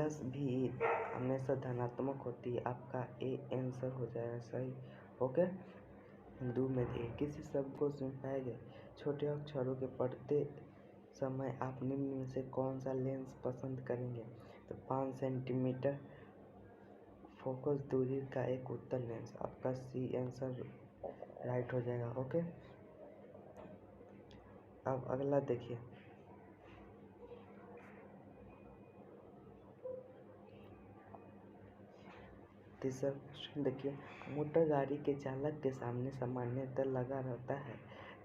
Plus भी हमेशा धनात्मक होती है। आपका ए आंसर हो जाएगा सही। ओके। 2 में देखिए, किसी शब्द को सुनाए गए छोटे अक्षरों के पढ़ते समय आप निम्न में से कौन सा लेंस पसंद करेंगे? तो 5 सेंटीमीटर फोकस दूरी का एक उत्तल लेंस। आपका सी आंसर राइट हो जाएगा। ओके। अब अगला देखिए, तीसरा क्वेश्चन देखिए, मोटर गाड़ी के चालक के सामने सामान्यतः लगा रहता है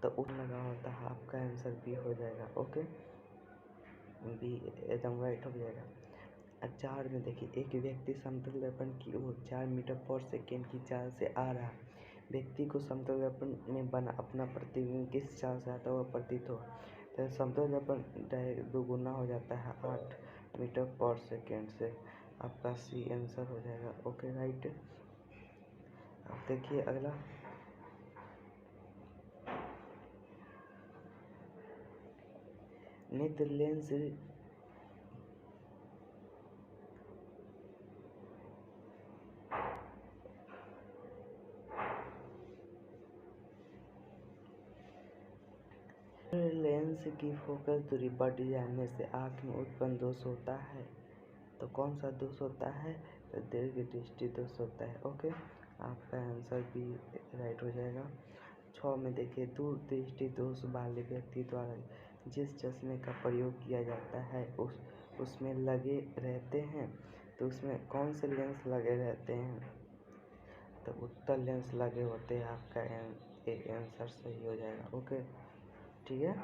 तो उठ लगा होता है। आपका आंसर बी हो जाएगा। ओके, बी एकदम राइट हो जाएगा। 4 में देखिए, एक व्यक्ति समतल दर्पण की ओर 4 मीटर पर सेकेंड की चाल से आ रहा है। व्यक्ति को समतल दर्पण में बना अपना प्रतिबिंब किस चाल से आता हुआ प्रतीत हो? तो समतल दर्पण दोगुना हो जाता है 8 मीटर पर सेकेंड से। आपका सी आंसर हो जाएगा। Okay, right. अब देखिए अगला, नेत्र लेंस लेंस की फोकस दूरी बढ़ जाने से आँख में उत्पन्न दोष होता है। तो कौन सा दोष होता है? तो दीर्घ दृष्टि दोष होता है। ओके, आपका आंसर भी राइट हो जाएगा। 6 में देखिए, दूर दृष्टि दोष वाले व्यक्ति द्वारा जिस चश्मे का प्रयोग किया जाता है उसमें लगे रहते हैं। तो उसमें कौन से लेंस लगे रहते हैं? तो उत्तल लेंस लगे होते हैं। आपका आंसर सही हो जाएगा। ओके, ठीक है।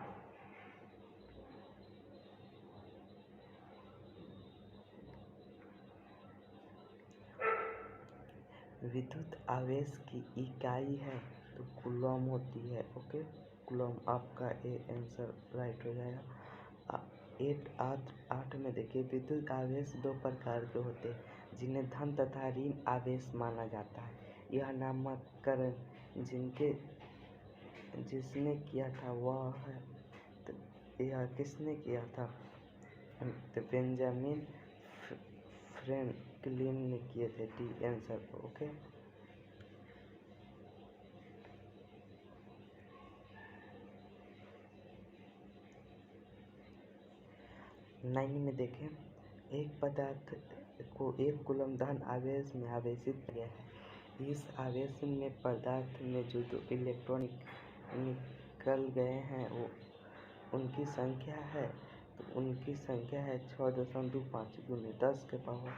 विद्युत आवेश की इकाई है तो कूलम होती है। Okay, coulomb. आपका ए आंसर राइट हो जाएगा। 8 में देखिए, विद्युत आवेश 2 प्रकार के होते हैं जिन्हें धन तथा ऋण आवेश माना जाता है। यह नामकरण जिसने किया था वह है, तो यह किसने किया था? तो बेंजामिन फ्रैंकलिन ने किए थे। D answer. ओके, नाइन में देखें, एक पदार्थ को एक कूलम धन आवेश में आवेशित किया है। इस आवेश में पदार्थ में जो 2 इलेक्ट्रॉन निकल गए हैं वो उनकी संख्या है। तो उनकी संख्या है 6.25 गुने 10 के पावर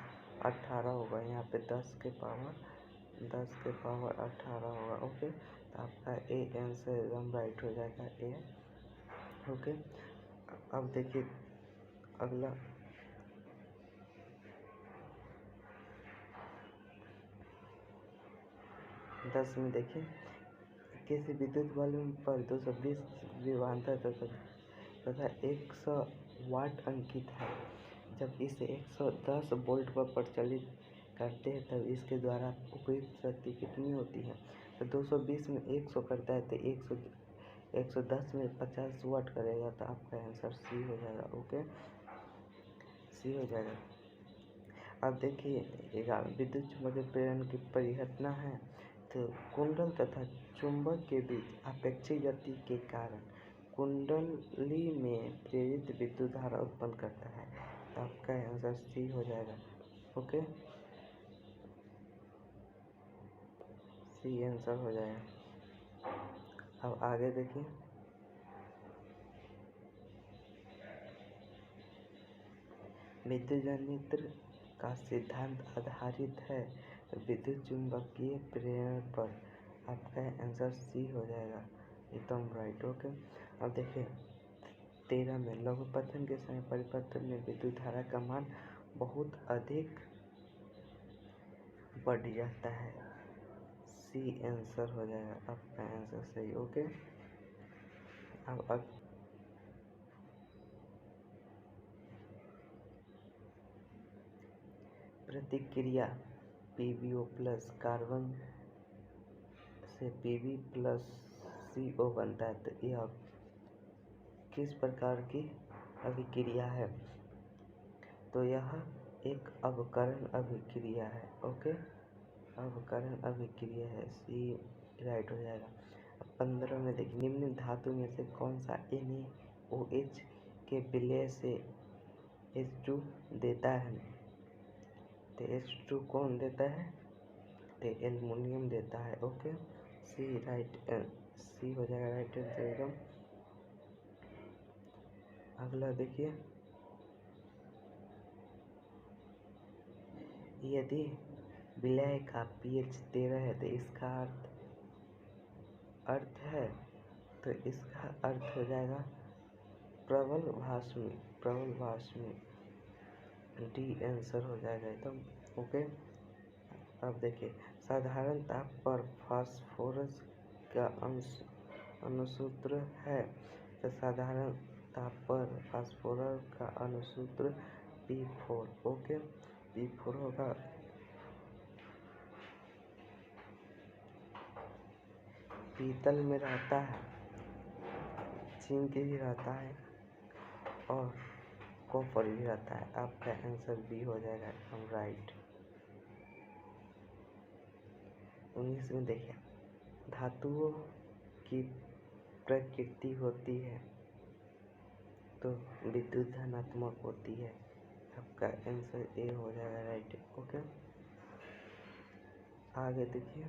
18 होगा। यहाँ पे 10 के पावर 18 होगा। ओके, तो आपका ए आंसर एकदम राइट हो जाएगा, ए। ओके, अब देखिए अगला, 10 में देखिए, किसी विद्युत बल्ब पर 220 विभवांतर तथा 100 वाट अंकित है। जब इसे 110 वोल्ट पर प्रचलित करते हैं तब इसके द्वारा उपयुक्त शक्ति कितनी होती है? तो 220 में 100 करता है तो 110 में 50 वाट करेगा। तो आपका आंसर सी हो जाएगा। ओके, सी हो जाएगा। अब देखिए 11, विद्युत चुम्बकीय प्रेरण की परिघटना है। तो कुंडल तथा चुंबक के बीच आपेक्षिक गति के कारण कुंडली में प्रेरित विद्युत धारा उत्पन्न करता है। तो आपका आंसर सी हो जाएगा। ओके, सी आंसर हो जाएगा। अब आगे देखिए, विद्युत जनित्र का सिद्धांत आधारित है विद्युत चुम्बकीय प्रेरण पर। आपका आंसर सी हो जाएगा, एकदम राइट। ओके, अब देखिए 13 में लघुपतन के समय परिपत्र में विद्युत धारा का मान बहुत अधिक बढ़ जाता है। सी आंसर हो जाएगा, आपका आंसर सही। ओके, अब प्रतिक्रिया PbO प्लस कार्बन से Pb प्लस CO बनता है। तो यह किस प्रकार की अभिक्रिया है? तो यह एक अवकरण अभिक्रिया है। ओके, अवकरण अभिक्रिया है, सी राइट हो जाएगा। 15 में देखिए, निम्न धातु में से कौन सा NaOH के विलय से H2 देता है? तो H2 कौन देता है? तो एल्युमिनियम देता है। ओके, सी राइट, सी हो जाएगा राइट आंसर एकदम। अगला देखिए, यदि विलय का pH 13 है तो इसका अर्थ है, तो इसका अर्थ हो जाएगा प्रबल वाष्मी, प्रबल वाष्मी, डी आंसर हो जाएगा एकदम। ओके, अब देखिए, साधारण ताप पर फास्फोरस का अणुसूत्र है, तो साधारण ताप पर फास्फोरस का अणुसूत्र P4। ओके, P4 होगा। पीतल में रहता है, जिंक भी रहता है और कॉपर भी रहता है। आपका आंसर बी हो जाएगा एकदम राइट। 19 में देखिए, धातुओं की प्रकृति होती है तो विद्युत धनात्मक होती है। आपका आंसर ए हो जाएगा राइट। ओके, आगे देखिए,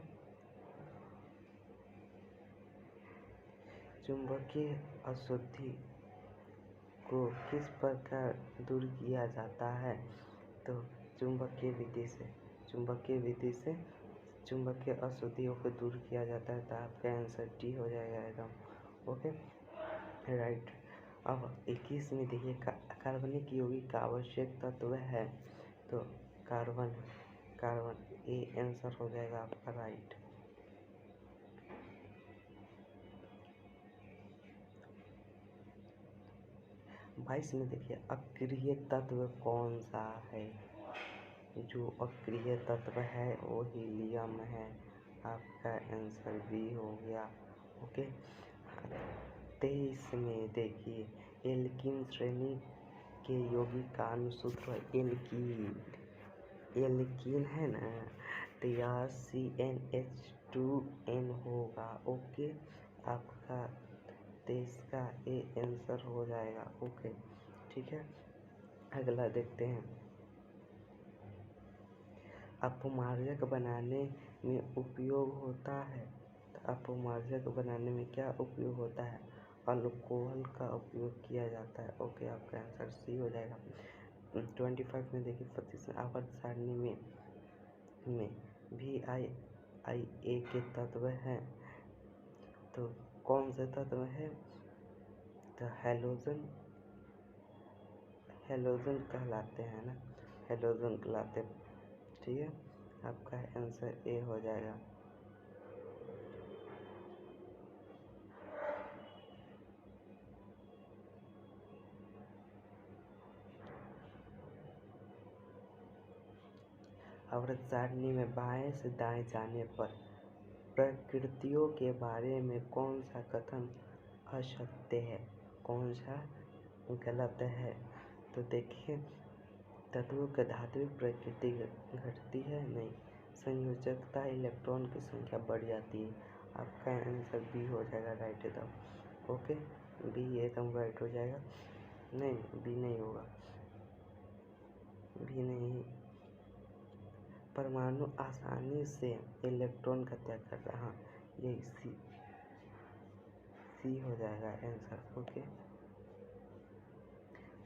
चुंबकीय अशुद्धि को किस प्रकार दूर किया जाता है? तो चुंबकीय विधि से, चुंबकीय विधि से चुंबकीय अशुद्धियों को दूर किया जाता है। तो आपका आंसर डी हो जाएगा एकदम। Okay, right. अब 21 में देखिए, कार्बनिक यौगिक का आवश्यक तत्व है, तो कार्बन, कार्बन ए आंसर हो जाएगा आपका राइट। 22 में देखिए, अक्रिय तत्व कौन सा है? जो अक्रिय तत्व है वो हीलियम है। आपका आंसर बी हो गया। ओके, 23 में देखिए, एल्कीन श्रेणी के यौगिक का अणुसूत्र एल्कीन, एल्कीन है ना, तो यह CnH2n होगा। ओके, आपका 23 का ए आंसर हो जाएगा। ओके, ठीक है। अगला देखते हैं, अपमार्जक बनाने में उपयोग होता है। तो अपमार्जक बनाने में क्या उपयोग होता है? अल्कोहल का उपयोग किया जाता है। ओके, आपका आंसर सी हो जाएगा। 25 में देखिए, प्रतिशत आवर्त सारणी में VIIA के तत्व हैं, तो कौन से तत्व है? तो हैलोजन, हैलोजन कहलाते हैं ना, हैलोजन कहलाते। ठीक है, आपका आंसर ए हो जाएगा। आवर्त सारणी में बाएं से दाएं जाने पर प्रकृतियों के बारे में कौन सा कथन असत्य है, कौन सा गलत है? तो देखिए, तत्वों की धात्विक प्रकृति घटती है नहीं, संयोजकता इलेक्ट्रॉन की संख्या बढ़ जाती है। आपका आंसर बी हो जाएगा राइट एकदम। ओके, बी एकदम राइट हो जाएगा। नहीं, बी नहीं होगा, बी नहीं। परमाणु आसानी से इलेक्ट्रॉन का त्याग करता है, हाँ, यही सी हो जाएगा आंसर। ओके,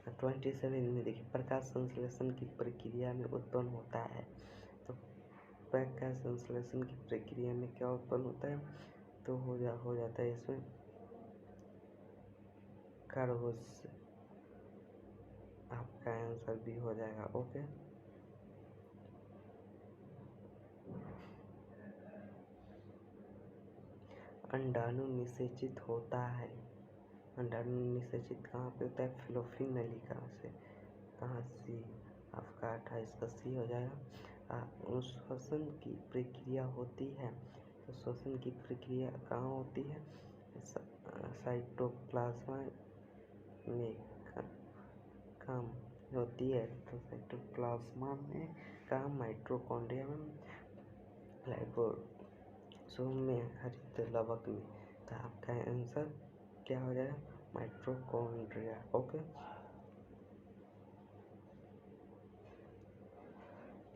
27 में देखिए, प्रकाश संश्लेषण की प्रक्रिया में उत्पन्न होता है। तो प्रकाश संश्लेषण की प्रक्रिया में क्या उत्पन्न होता है? तो हो जाता है इसमें कार्बोस। आपका आंसर भी हो जाएगा। ओके, अंडाणु निषेचित होता है। अंडाणु निषेचित कहाँ पे होता है? फिलोफिन नलिका से। कहाँ? सी। आपका 28 का सी हो जाएगा। श्वसन की प्रक्रिया होती है, तो श्वसन की प्रक्रिया कहाँ होती है? साइटोप्लाज्मा में। काम होती है तो साइटोप्लाज्मा में काम माइटोकॉन्ड्रिया में लाइसोसोम में हरित लवक में। तो आपका आंसर क्या हो जाएगा? माइटोकॉन्ड्रिया। ओके।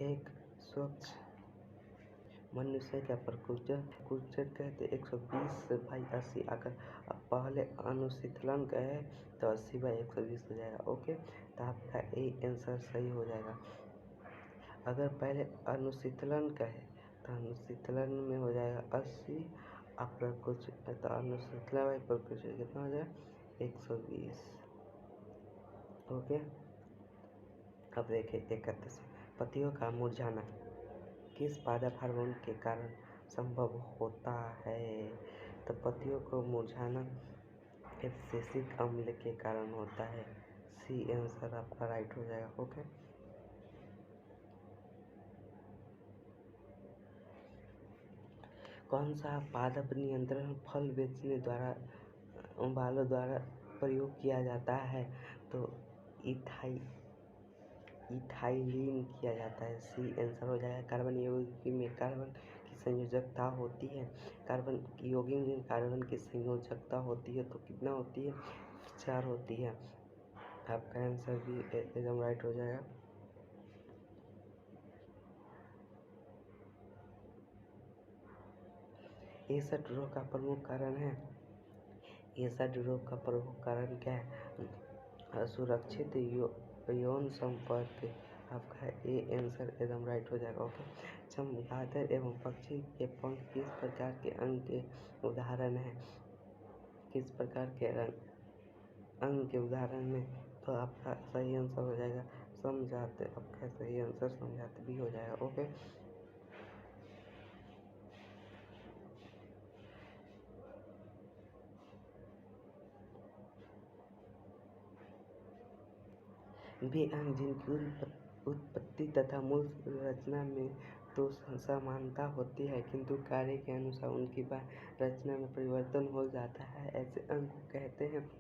एक स्वच्छ मनुष्य का प्रकुचर कहते 120/80। अगर आप पहले अनुशीतलन कहे तो 80/120 हो जाएगा। ओके, तो आपका ए आंसर सही हो जाएगा। अगर पहले अनुशीतलन कहे तो अनुशीतलन में हो जाएगा 80, आप प्रकुचर तो अनुशीतलन बाई प्रकुचर कितना हो जाएगा? 120। ओके, अब देखिए 31। पत्तियों का मुरझाना किस पादप हार्मोन के कारण संभव होता है? तो पत्तियों को मुरझाना एब्सिसिक अम्ल के कारण होता है। सी आंसर आपका राइट हो जाएगा। ओके, कौन सा पादप नियंत्रण फल बेचने वालों द्वारा प्रयोग किया जाता है? तो इथाइलीन किया जाता है। सी आंसर हो जाएगा। कार्बन यौगिक में कार्बन की संयोजकता होती है। कार्बन यौगिक में कार्बन की संयोजकता होती है तो कितना होती है? 4 होती है। आपका आंसर भी एकदम राइट हो जाएगा। एसड रोग का प्रमुख कारण है। एसड रोग का प्रमुख कारण क्या है? असुरक्षित यौन संपर्क। आपका ए आंसर एकदम राइट हो जाएगा। ओके, चमगादड़ एवं पक्षी के पंख किस प्रकार के अंग के उदाहरण हैं? किस प्रकार के अंग के उदाहरण में? तो आपका सही आंसर हो जाएगा समझाते। आपका सही आंसर समझाते भी हो जाएगा। ओके, वे अंग जिनकी उत्पत्ति तथा मूल रचना में तो समानता होती है किंतु कार्य के अनुसार उनकी रचना में परिवर्तन हो जाता है, ऐसे अंग को कहते हैं।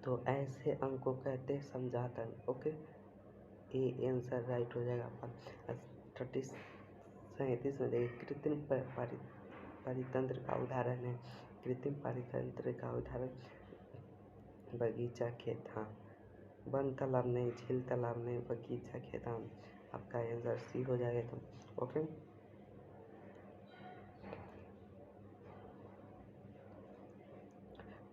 तो ऐसे अंग को कहते हैं समझात अंग। ओके, ए आंसर राइट हो जाएगा आपका। 37 में देखिए कृत्रिम परितंत्र का उदाहरण है। कृत्रिम परितंत्र का उदाहरण बगीचा खेत। हाँ, वन तालाब नहीं, झील तालाब नहीं, बगीचा खेत। हाँ, आपका आंसर सी हो जाएगा एकदम। ओके,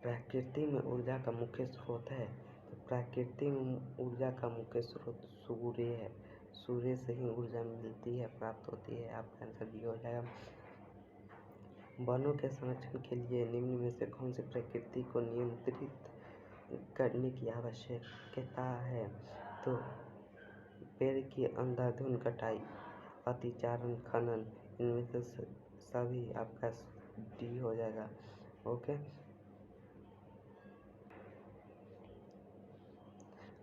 प्रकृति में ऊर्जा का मुख्य स्रोत है। तो प्रकृति में ऊर्जा का मुख्य स्रोत सूर्य है। सूर्य से ही ऊर्जा मिलती है, प्राप्त होती है। आपका आंसर भी हो जाएगा। वनों के संरक्षण के लिए निम्न में से कौन सी प्रकृति को नियंत्रित करने की आवश्यकता है? तो पेड़ की अंधाधुंध कटाई, अतिचारण, खनन, इनमें से सभी। आपका डी हो जाएगा। ओके,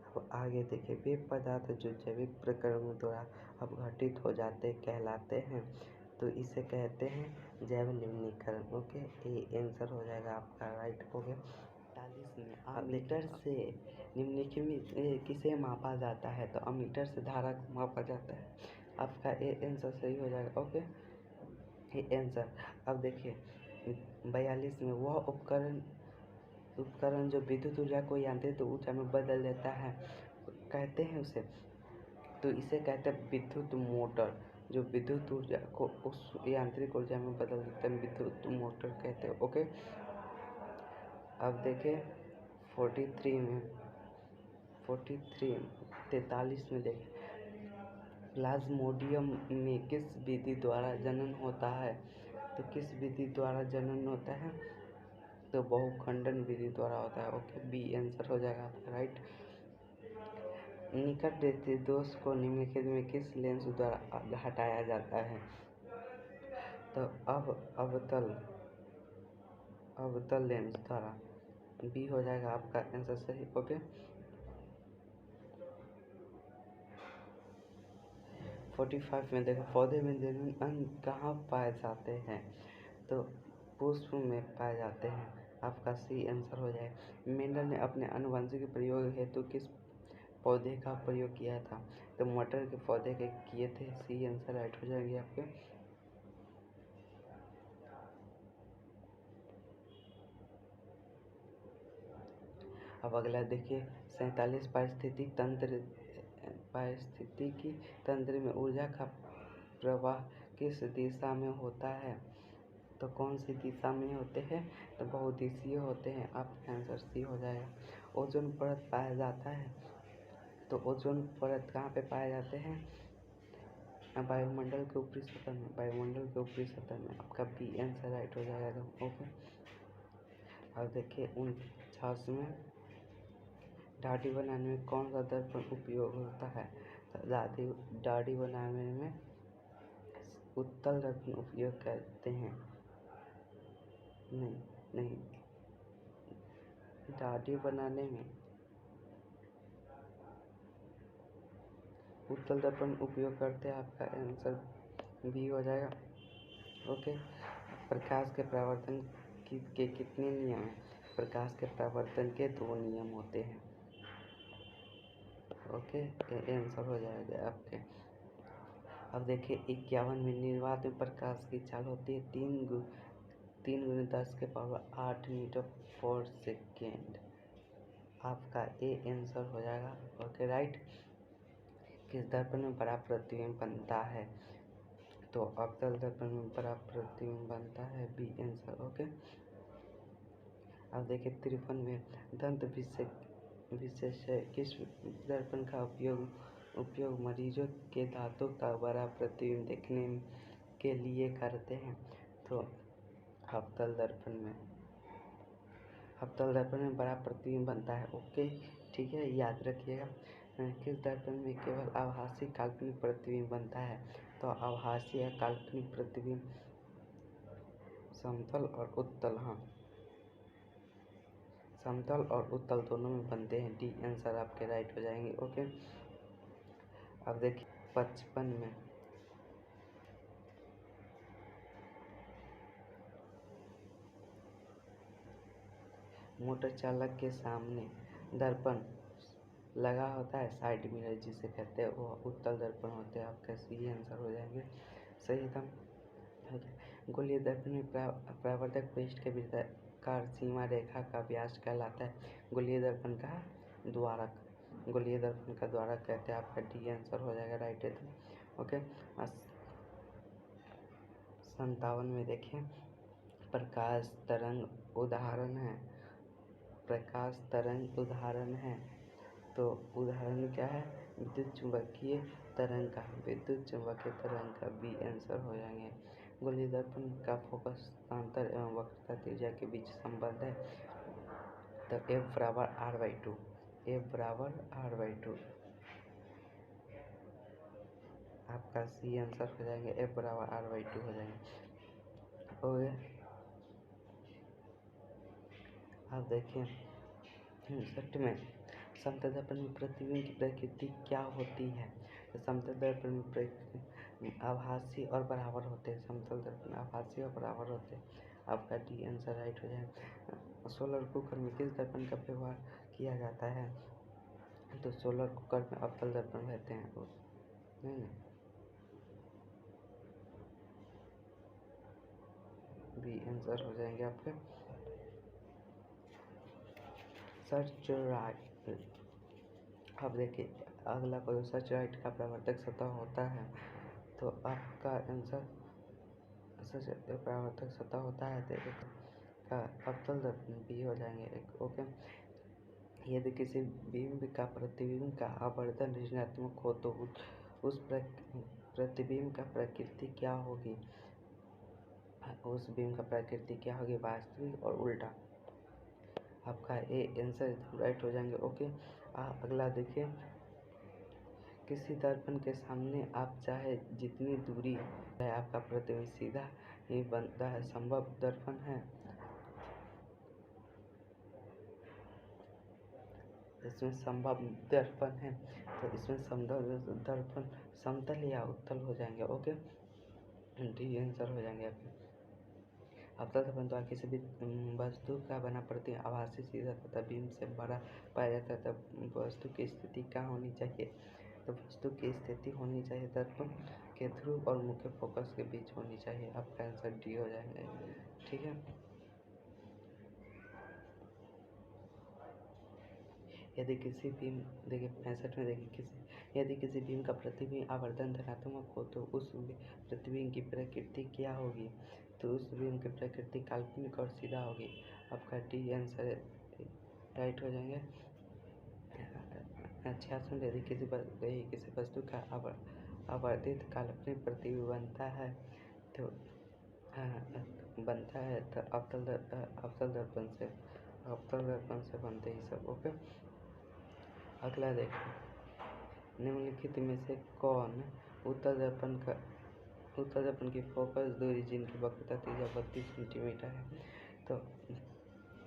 अब आगे देखिए वे पदार्थ जो जैविक प्रक्रियाओं द्वारा अपघटित हो जाते कहलाते हैं। तो इसे कहते हैं जैव निम्नीकरण। ओके, ए आंसर हो जाएगा आपका राइट। ओके, 45 में अमीटर से निम्नलिखित में किसे मापा जाता है? तो अमीटर से धारा को मापा जाता है। आपका ए आंसर सही हो जाएगा। Okay, A answer. अब देखिए 42 में वह उपकरण जो विद्युत ऊर्जा को यांत्रिक ऊर्जा में बदल देता है कहते हैं उसे। तो इसे कहते हैं विद्युत मोटर। जो विद्युत ऊर्जा को उस यांत्रिक ऊर्जा में बदल देते हैं विद्युत मोटर कहते हैं। ओके, अब देखिए 43 में देखिए प्लाज्मोडियम में किस विधि द्वारा जनन होता है? तो किस विधि द्वारा जनन होता है? तो बहुखंडन विधि द्वारा होता है। ओके, बी आंसर हो जाएगा आपका राइट। निकट देखते दोष को निम्नलिखित में किस लेंस द्वारा हटाया जाता है? तो अवतल लेंस द्वारा। बी हो जाएगा आपका आंसर सही। ओके, 45 में देखो पौधे में जमीन अंग कहाँ पाए जाते हैं? तो पुष्प में पाए जाते हैं। आपका सी आंसर हो जाए। मेंडल ने अपने आनुवंशिक प्रयोग हेतु किस पौधे का प्रयोग किया था? तो मटर के पौधे के किए थे। सी आंसर राइट हो जाएंगे आपके। अब अगला देखिए 47 पारिस्थितिकी तंत्र में ऊर्जा का प्रवाह किस दिशा में होता है? तो कौन सी दिशा में होते हैं? तो बहुदिशीय होते हैं। आपका आंसर सी हो जाएगा। ओजोन परत पाया जाता है। तो ओजोन परत कहाँ पे पाए जाते हैं? वायुमंडल के ऊपरी सतह में। वायुमंडल के ऊपरी सतह में। आपका बी आंसर राइट हो जाएगा। ओके। अब देखिए 49वें दाढ़ी बनाने में कौन सा दर्पण उपयोग होता है? तो दाढ़ी बनाने में उत्तल दर्पण उपयोग करते हैं। नहीं, दाढ़ी बनाने में उत्तल दर्पण उपयोग करते हैं। आपका आंसर बी हो जाएगा। ओके। प्रकाश के परावर्तन के कितने नियम हैं? प्रकाश के परावर्तन के 2 नियम होते हैं। ओके, ये आंसर हो जाएगा आपके। अब देखिए 51 में निर्वात में प्रकाश की चाल होती है 3 × 10⁸ मीटर पर सेकेंड। आपका ए आंसर हो जाएगा। Okay right. किस दर्पण में बड़ा प्रतिबिंब बनता है? तो अवतल दर्पण में बड़ा प्रतिबिंब बनता है। B answer. ओके। अब देखिए 53 में दंत विशेषज्ञ किस दर्पण का उपयोग मरीजों के दांतों का बड़ा प्रतिबिंब देखने के लिए करते हैं? तो अवतल दर्पण में बड़ा प्रतिबिंब बनता है। ओके, ठीक है, याद रखिएगा। किस दर्पण में केवल आभासी काल्पनिक प्रतिबिंब बनता है? तो आभासी या काल्पनिक प्रतिबिंब समतल और उत्तल, समतल और उत्तल दोनों में बनते हैं। डी आंसर आपके राइट हो जाएंगे। ओके। अब देखिए 55 में मोटर चालक के सामने दर्पण लगा होता है, साइड मिरर जिसे कहते हैं, वो उत्तल दर्पण होते हैं। आपका सी आंसर हो जाएंगे। सही एकदम। गोलीय दर्पण में परावर्तक पृष्ठ के वृत्ताकार सीमा रेखा का व्यास कहलाता है। गोलीय दर्पण का द्वारक कहते हैं। आपका डी आंसर हो जाएगा राइट एकदम। ओके। 57 में देखिए प्रकाश तरंग उदाहरण है। तो उदाहरण क्या है? विद्युत चुंबकीय तरंग का बी आंसर हो जाएंगे। गोलीय दर्पण का फोकस स्थानांतर एवं वक्रता त्रिज्या के बीच संबंध है। तो F बराबर R/2। आपका सी आंसर हो जाएंगे। F बराबर R/2 हो जाएंगे। हो गया। अब देखिए 59 में समतल दर्पण में प्रतिबिंब की प्रकृति क्या होती है? तो समतल दर्पण में आभासी और बराबर होते हैं। समतल दर्पण आभासी और बराबर होते हैं। आपका डी आंसर राइट हो जाएगा। सोलर कुकर में किस दर्पण का व्यवहार किया जाता है? तो सोलर कुकर में अवतल दर्पण रहते हैं। नहीं, बी आंसर हो जाएंगे आपके। Search right. अब देखिए अगला कोई सर्च राइट का प्रवर्तक सतह होता है। तो आपका आंसर प्रवर्तक सतह होता है तो एक का अवतल दर्पण बी हो जाएंगे। ओके। यदि किसी बिंब का प्रतिबिंब का आवर्धन ऋणात्मक हो तो उस प्रतिबिंब का प्रकृति क्या होगी? वास्तविक और उल्टा। आपका ए आंसर राइट हो जाएंगे। ओके। अगला देखिए किसी दर्पण के सामने आप चाहे जितनी दूरी है आपका प्रतिबिंब सीधा ही बनता है। संभव दर्पण है। इसमें संभव दर्पण है तो इसमें दर्पण समतल या उत्तल हो जाएंगे। ओके, डी आंसर हो जाएंगे आपके। अवतल दर्पण द्वारा किसी भी वस्तु का बना प्रतिबिंब आभासी सीधा तथा बीम से बड़ा पाया जाता है। तब वस्तु की स्थिति कहाँ होनी चाहिए? तो वस्तु की स्थिति होनी चाहिए दर्पण के ध्रुव और मुख्य फोकस के बीच होनी चाहिए। आपका आंसर डी हो जाएगा। ठीक है। यदि किसी बीम देखिए 65 में देखिए यदि किसी बीम का प्रतिबिंब आवर्धन धनात्मक हो तो उस प्रतिबिंब की प्रकृति क्या होगी? तो उस बीम की प्रकृति काल्पनिक और सीधा होगी। आपका डी आंसर राइट हो जाएंगे। 66 में यदि किसी वस्तु का आवर्धित काल्पनिक प्रतिबिंब बनता है तो अवतल दर्पण से बनते ही सब। ओके। अगला देखो, निम्नलिखित में से कौन उत्तल दर्पण की फोकस दूरी जिनकी वक्रता त्रिज्या 32 सेंटीमीटर है, तो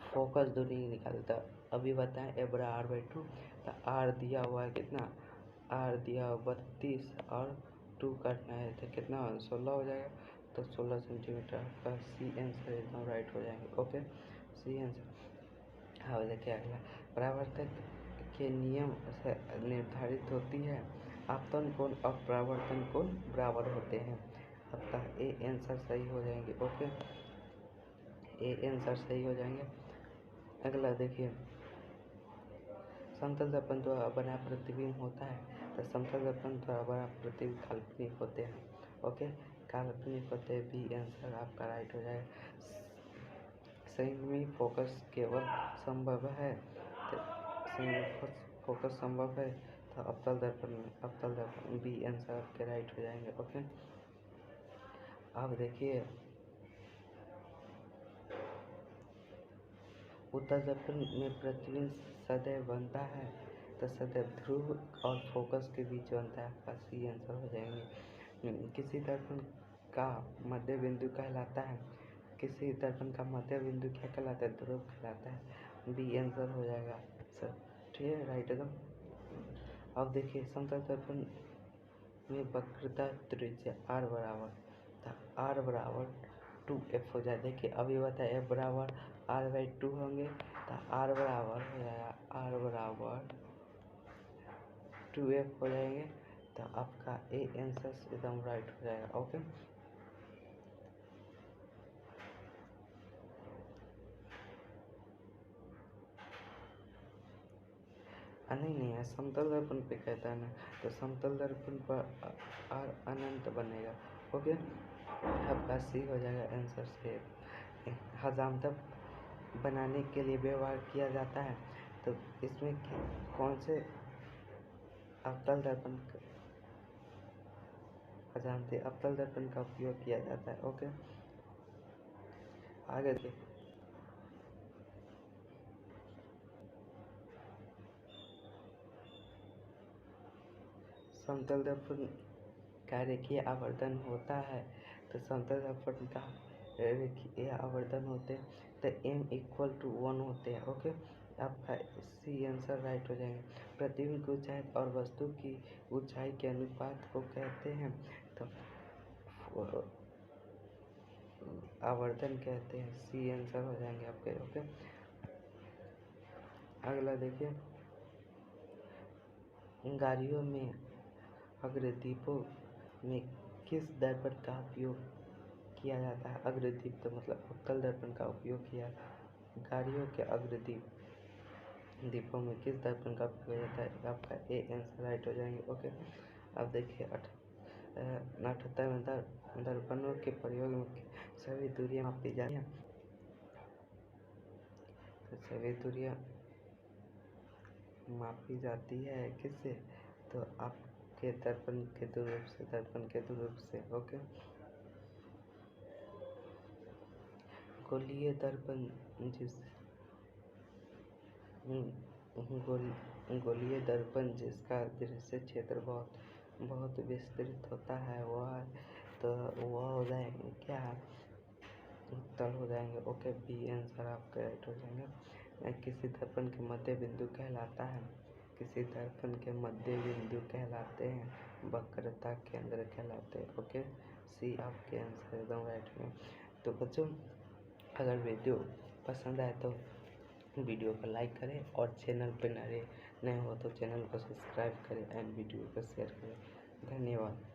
फोकस दूरी निकालता अभी बताएं a/r/2। तो r दिया हुआ है कितना? r दिया हुआ 32 और 2 काटना है तो कितना 16 हो जाएगा। तो 16 सेंटीमीटर का सी आंसर एकदम राइट हो जाएंगे। Okay, C answer. हाँ देखिए अगला, परावर्तक के नियम से निर्धारित होती है आपतन कोण और परावर्तन कोण बराबर होते हैं। आपका ए आंसर सही हो जाएंगे। ओके, ए आंसर सही हो जाएंगे। अगला देखिए, समतल दर्पण द्वारा बना प्रतिबिंब होता है तो समतल दर्पण द्वारा बना प्रतिबिंब काल्पनिक होते हैं। ओके, काल्पनिक होते हैं। बी आंसर आपका राइट हो जाएगा। संयुग्मी फोकस केवल संभव है फोकस संभव है तो अवतल दर्पण बी आंसर आपके राइट हो जाएंगे। ओके, अब देखिए उत्तल दर्पण में प्रतिबिंब सदैव बनता है तो सदैव ध्रुव और फोकस के बीच बनता है। आपका सी आंसर हो जाएंगे। किसी दर्पण का मध्य बिंदु कहलाता है किसी दर्पण का मध्य बिंदु क्या कहलाता है? ध्रुव कहलाता है। बी आंसर हो जाएगा सर। ठीक है, राइट एकदम। अब देखिए समतल दर्पण में वक्रता त्रिज्या r बराबर था r बराबर 2f हो जाए। देखिए अभी बताया f बराबर r/2 होंगे तो r बराबर हो जाएगा r बराबर 2f हो जाएंगे। तो आपका ए आंसर एकदम राइट हो जाएगा। ओके, नहीं है, समतल दर्पण पे कहता है ना, तो समतल दर्पण पर r अनंत बनेगा। ओके, आपका सी हो जाएगा आंसर से। हजामत बनाने के लिए व्यवहार किया जाता है तो इसमें कौन से अवतल दर्पण हजामती अवतल दर्पण का उपयोग किया जाता है। ओके, आगे देखिए, समतल दर्पण का रेखीय आवर्धन होता है तो समतल दर्पण का रेखीय आवर्धन होते हैं तो m=1 होते हैं। ओके, आपका सी आंसर राइट हो जाएंगे। प्रतिबिंब की ऊंचाई और वस्तु की ऊंचाई के अनुपात को कहते हैं तो आवर्धन कहते हैं। सी आंसर हो जाएंगे आपके। ओके, अगला देखिए, गाड़ियों में अग्रदीपों में किस दर्पण का उपयोग किया जाता है? अग्रदीप तो मतलब उत्तल दर्पण का उपयोग किया। गाड़ियों के दीपों में किस दर्पण का उपयोग किया जाता है? आपका ए आंसर राइट हो जाएंगे। ओके, अब देखिए 78 में दर्पणों के प्रयोग में सभी दूरियां मापी जाती हैं तो सभी दूरियां मापी जाती है किससे? तो आपके दर्पण के दूरत्व से। ओके, गोलीय दर्पण जिसका दृश्य क्षेत्र बहुत विस्तृत होता है वह हो जाएंगे क्या? उत्तल हो जाएंगे। ओके, बी आंसर आपका राइट हो जाएंगे। किसी दर्पण के मध्य बिंदु कहलाते हैं वक्रता केंद्र कहलाते हैं। ओके, सी आपके आंसर एकदम राइट है। तो बच्चों अगर वीडियो पसंद आए तो वीडियो को लाइक करें और चैनल पे नए हो तो चैनल को सब्सक्राइब करें एंड वीडियो को शेयर करें। धन्यवाद।